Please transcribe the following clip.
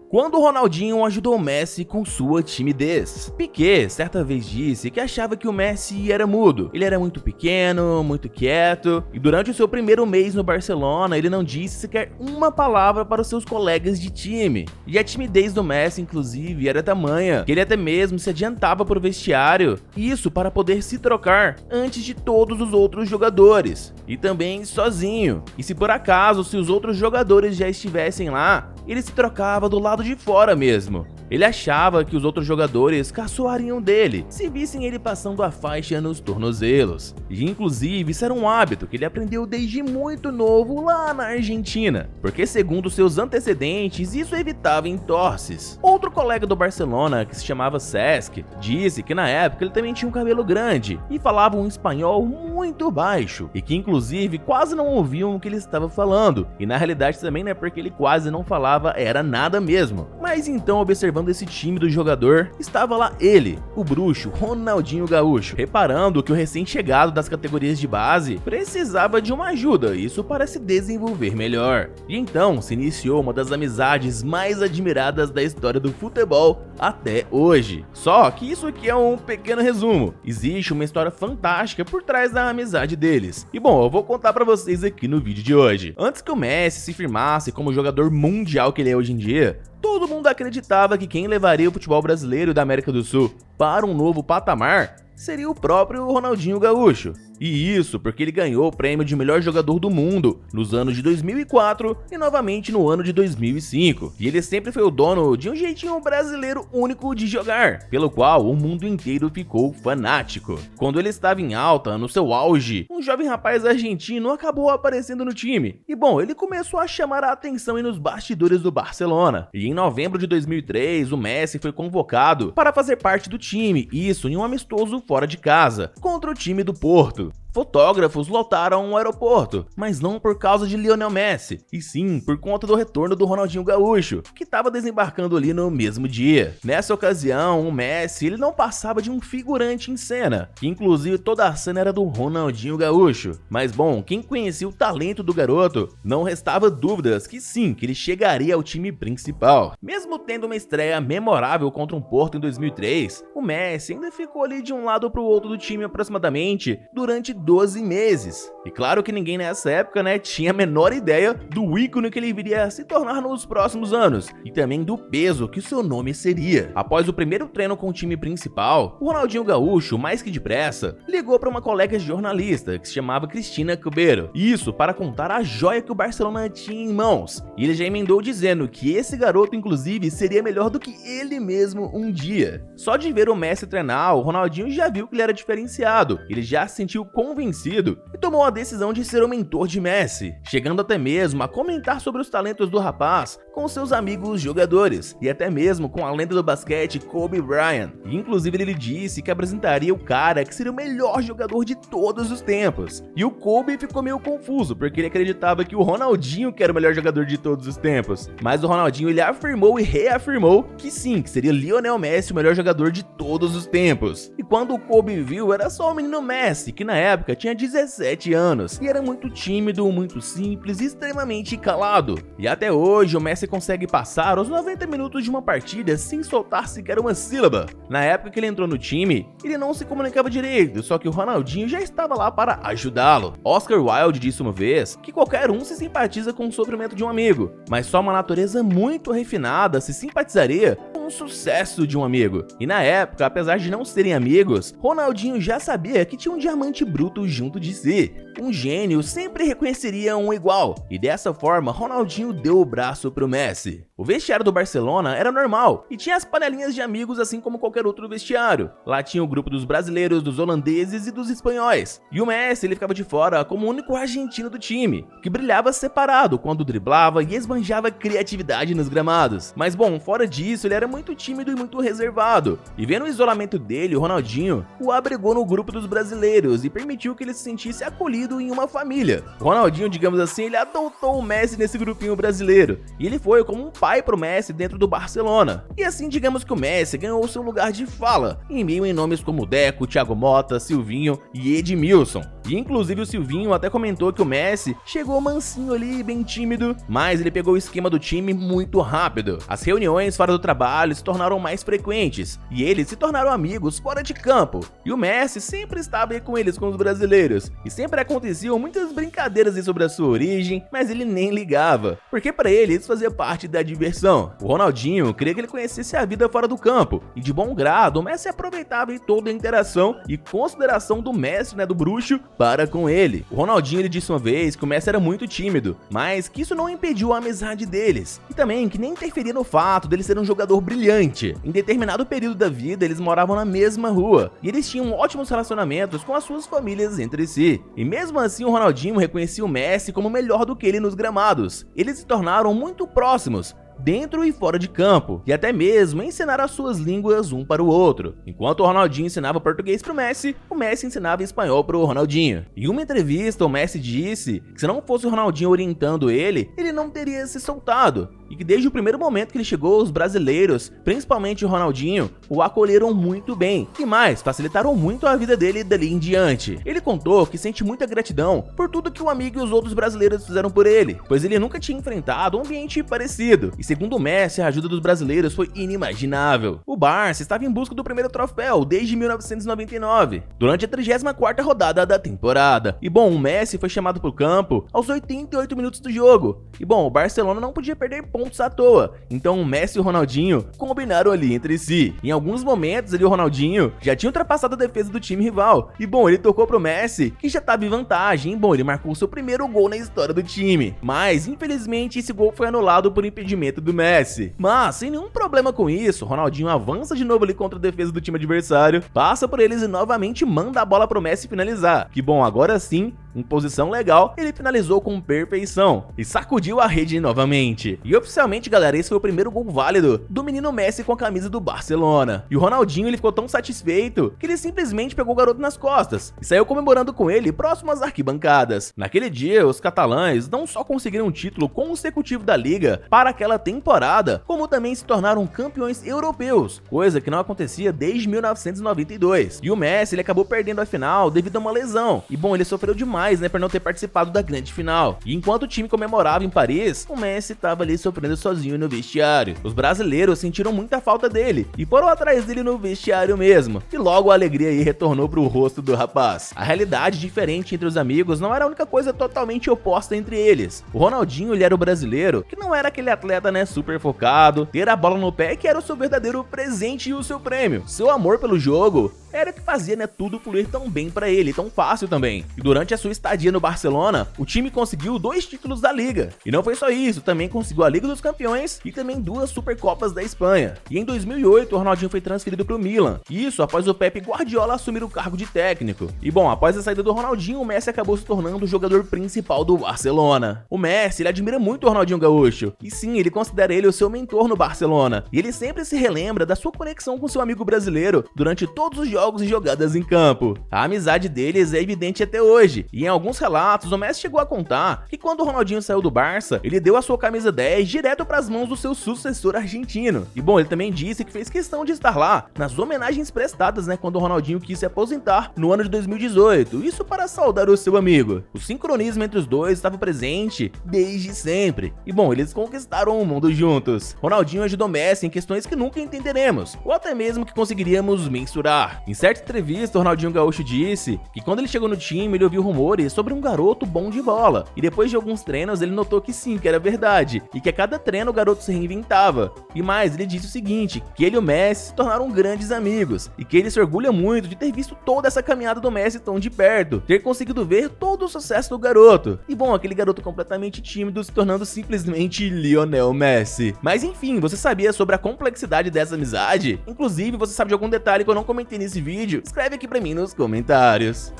quando o Ronaldinho ajudou o Messi com sua timidez. Piqué certa vez disse que achava que o Messi era mudo. Ele era muito pequeno, muito quieto, e durante o seu primeiro mês no Barcelona, ele não disse sequer uma palavra para os seus colegas de time. E a timidez do Messi, inclusive, era tamanha que ele até mesmo se adiantava para o vestiário, isso para poder se trocar antes de todos os outros jogadores, e também sozinho. E se por acaso, se os outros jogadores já estivessem lá, ele se trocava do lado de fora mesmo. Ele achava que os outros jogadores caçoariam dele se vissem ele passando a faixa nos tornozelos. E inclusive isso era um hábito que ele aprendeu desde muito novo lá na Argentina, porque segundo seus antecedentes isso evitava entorses. Outro colega do Barcelona, que se chamava Cesc, disse que na época ele também tinha um cabelo grande e falava um espanhol muito baixo, e que inclusive quase não ouviam o que ele estava falando, e na realidade também não é porque ele quase não falava, era nada mesmo. Mas então, observando esse tímido jogador, estava lá ele, o bruxo Ronaldinho Gaúcho, reparando que o recém-chegado das categorias de base precisava de uma ajuda, isso para se desenvolver melhor. E então se iniciou uma das amizades mais admiradas da história do futebol até hoje. Só que isso aqui é um pequeno resumo, existe uma história fantástica por trás da amizade deles. E bom, eu vou contar pra vocês aqui no vídeo de hoje. Antes que o Messi se firmasse como jogador mundial que ele é hoje em dia, todo mundo acreditava que quem levaria o futebol brasileiro e da América do Sul para um novo patamar seria o próprio Ronaldinho Gaúcho. E isso porque ele ganhou o prêmio de melhor jogador do mundo nos anos de 2004 e novamente no ano de 2005. E ele sempre foi o dono de um jeitinho brasileiro único de jogar, pelo qual o mundo inteiro ficou fanático. Quando ele estava em alta, no seu auge, um jovem rapaz argentino acabou aparecendo no time. E bom, ele começou a chamar a atenção nos bastidores do Barcelona. E em novembro de 2003, o Messi foi convocado para fazer parte do time, isso em um amistoso fora de casa, contra o time do Porto. Fotógrafos lotaram o aeroporto, mas não por causa de Lionel Messi, e sim por conta do retorno do Ronaldinho Gaúcho, que estava desembarcando ali no mesmo dia. Nessa ocasião, o Messi ele não passava de um figurante em cena, que inclusive toda a cena era do Ronaldinho Gaúcho. Mas bom, quem conhecia o talento do garoto, não restava dúvidas que sim, que ele chegaria ao time principal. Mesmo tendo uma estreia memorável contra um Porto em 2003, o Messi ainda ficou ali de um lado para o outro do time aproximadamente durante 12 meses. E claro que ninguém nessa época, tinha a menor ideia do ícone que ele viria a se tornar nos próximos anos, e também do peso que o seu nome seria. Após o primeiro treino com o time principal, o Ronaldinho Gaúcho, mais que depressa, ligou para uma colega jornalista que se chamava Cristina Cubero, isso para contar a joia que o Barcelona tinha em mãos. E ele já emendou dizendo que esse garoto inclusive seria melhor do que ele mesmo um dia. Só de ver o Messi treinar, o Ronaldinho já viu que ele era diferenciado, ele já se sentiu convencido e tomou a decisão de ser o mentor de Messi, chegando até mesmo a comentar sobre os talentos do rapaz com seus amigos jogadores e até mesmo com a lenda do basquete Kobe Bryant. E inclusive ele disse que apresentaria o cara que seria o melhor jogador de todos os tempos. E o Kobe ficou meio confuso porque ele acreditava que o Ronaldinho que era o melhor jogador de todos os tempos. Mas o Ronaldinho ele afirmou e reafirmou que sim, que seria Lionel Messi o melhor jogador de todos os tempos. E quando o Kobe viu, era só o menino Messi, que na época tinha 17 anos e era muito tímido, muito simples e extremamente calado. E até hoje o Messi consegue passar os 90 minutos de uma partida sem soltar sequer uma sílaba. Na época que ele entrou no time, ele não se comunicava direito, só que o Ronaldinho já estava lá para ajudá-lo. Oscar Wilde disse uma vez que qualquer um se simpatiza com o sofrimento de um amigo, mas só uma natureza muito refinada se simpatizaria com o sucesso de um amigo. E na época, apesar de não serem amigos, Ronaldinho já sabia que tinha um diamante bruto junto de si. Um gênio sempre reconheceria um igual, e dessa forma Ronaldinho deu o braço pro Messi. O vestiário do Barcelona era normal, e tinha as panelinhas de amigos assim como qualquer outro vestiário. Lá tinha o grupo dos brasileiros, dos holandeses e dos espanhóis. E o Messi ele ficava de fora como o único argentino do time, que brilhava separado quando driblava e esbanjava criatividade nos gramados. Mas bom, fora disso ele era muito muito tímido e muito reservado, e vendo o isolamento dele, o Ronaldinho o abrigou no grupo dos brasileiros e permitiu que ele se sentisse acolhido em uma família. O Ronaldinho, digamos assim, ele adotou o Messi nesse grupinho brasileiro, e ele foi como um pai pro Messi dentro do Barcelona. E assim, digamos que o Messi ganhou seu lugar de fala, em meio em nomes como Deco, Thiago Motta, Silvinho e Edmilson. E inclusive o Silvinho até comentou que o Messi chegou mansinho ali, bem tímido, mas ele pegou o esquema do time muito rápido. As reuniões fora do trabalho se tornaram mais frequentes, e eles se tornaram amigos fora de campo. E o Messi sempre estava aí com eles, com os brasileiros, e sempre aconteciam muitas brincadeiras aí sobre a sua origem, mas ele nem ligava, porque para ele isso fazia parte da diversão. O Ronaldinho queria que ele conhecesse a vida fora do campo, e de bom grado o Messi aproveitava aí toda a interação e consideração do Messi, do bruxo, para com ele. O Ronaldinho ele disse uma vez que o Messi era muito tímido, mas que isso não impediu a amizade deles, e também que nem interferia no fato dele ser um jogador brilhante. Em determinado período da vida eles moravam na mesma rua, e eles tinham ótimos relacionamentos com as suas famílias entre si, e mesmo assim o Ronaldinho reconhecia o Messi como melhor do que ele nos gramados. Eles se tornaram muito próximos, dentro e fora de campo, e até mesmo ensinar as suas línguas um para o outro. Enquanto o Ronaldinho ensinava português pro Messi, o Messi ensinava espanhol pro Ronaldinho. Em uma entrevista, o Messi disse que se não fosse o Ronaldinho orientando ele não teria se soltado, e que desde o primeiro momento que ele chegou, os brasileiros, principalmente o Ronaldinho, o acolheram muito bem, e mais, facilitaram muito a vida dele dali em diante. Ele contou que sente muita gratidão por tudo que o amigo e os outros brasileiros fizeram por ele, pois ele nunca tinha enfrentado um ambiente parecido, e segundo o Messi, a ajuda dos brasileiros foi inimaginável. O Barça estava em busca do primeiro troféu desde 1999, durante a 34ª rodada da temporada. E bom, o Messi foi chamado para o campo aos 88 minutos do jogo. E bom, o Barcelona não podia perder pontos à toa, então o Messi e o Ronaldinho combinaram ali entre si. Em alguns momentos ali o Ronaldinho já tinha ultrapassado a defesa do time rival, e bom, ele tocou pro Messi, que já estava em vantagem, e bom, ele marcou seu primeiro gol na história do time. Mas infelizmente esse gol foi anulado por impedimento do Messi. Mas sem nenhum problema com isso, o Ronaldinho avança de novo ali contra a defesa do time adversário, passa por eles e novamente manda a bola pro Messi finalizar. Que bom, agora sim, em posição legal, ele finalizou com perfeição e sacudiu a rede novamente. E oficialmente, galera, esse foi o primeiro gol válido do menino Messi com a camisa do Barcelona. E o Ronaldinho, ele ficou tão satisfeito que ele simplesmente pegou o garoto nas costas e saiu comemorando com ele próximo às arquibancadas. Naquele dia, os catalães não só conseguiram um título consecutivo da Liga para aquela temporada, como também se tornaram campeões europeus, coisa que não acontecia desde 1992. E o Messi, ele acabou perdendo a final devido a uma lesão. E bom, ele sofreu demais, por não ter participado da grande final. E enquanto o time comemorava em Paris, o Messi tava ali sofrendo sozinho no vestiário. Os brasileiros sentiram muita falta dele e foram atrás dele no vestiário mesmo. E logo a alegria aí retornou pro rosto do rapaz. A realidade diferente entre os amigos não era a única coisa totalmente oposta entre eles. O Ronaldinho, ele era o brasileiro que não era aquele atleta, super focado, ter a bola no pé que era o seu verdadeiro presente e o seu prêmio. Seu amor pelo jogo era o que fazia, tudo fluir tão bem pra ele, tão fácil também. E durante a sua estadia no Barcelona, o time conseguiu 2 títulos da Liga. E não foi só isso, também conseguiu a Liga dos Campeões e também 2 Supercopas da Espanha. E em 2008, o Ronaldinho foi transferido pro Milan. Isso após o Pep Guardiola assumir o cargo de técnico. E bom, após a saída do Ronaldinho, o Messi acabou se tornando o jogador principal do Barcelona. O Messi, ele admira muito o Ronaldinho Gaúcho. E sim, ele considera ele o seu mentor no Barcelona. E ele sempre se relembra da sua conexão com seu amigo brasileiro durante todos os jogos e jogadas em campo. A amizade deles é evidente até hoje, e em alguns relatos o Messi chegou a contar que quando o Ronaldinho saiu do Barça, ele deu a sua camisa 10 direto para as mãos do seu sucessor argentino. E bom, ele também disse que fez questão de estar lá nas homenagens prestadas, quando o Ronaldinho quis se aposentar no ano de 2018, isso para saudar o seu amigo. O sincronismo entre os dois estava presente desde sempre. E bom, eles conquistaram o mundo juntos. Ronaldinho ajudou Messi em questões que nunca entenderemos, ou até mesmo que conseguiríamos mensurar. Em certa entrevista, o Ronaldinho Gaúcho disse que quando ele chegou no time, ele ouviu rumores sobre um garoto bom de bola, e depois de alguns treinos ele notou que sim, que era verdade, e que a cada treino o garoto se reinventava. E mais, ele disse o seguinte, que ele e o Messi se tornaram grandes amigos, e que ele se orgulha muito de ter visto toda essa caminhada do Messi tão de perto, ter conseguido ver todo o sucesso do garoto. E bom, aquele garoto completamente tímido se tornando simplesmente Lionel Messi. Mas enfim, você sabia sobre a complexidade dessa amizade? Inclusive, você sabe de algum detalhe que eu não comentei nesse vídeo? Escreve aqui pra mim nos comentários.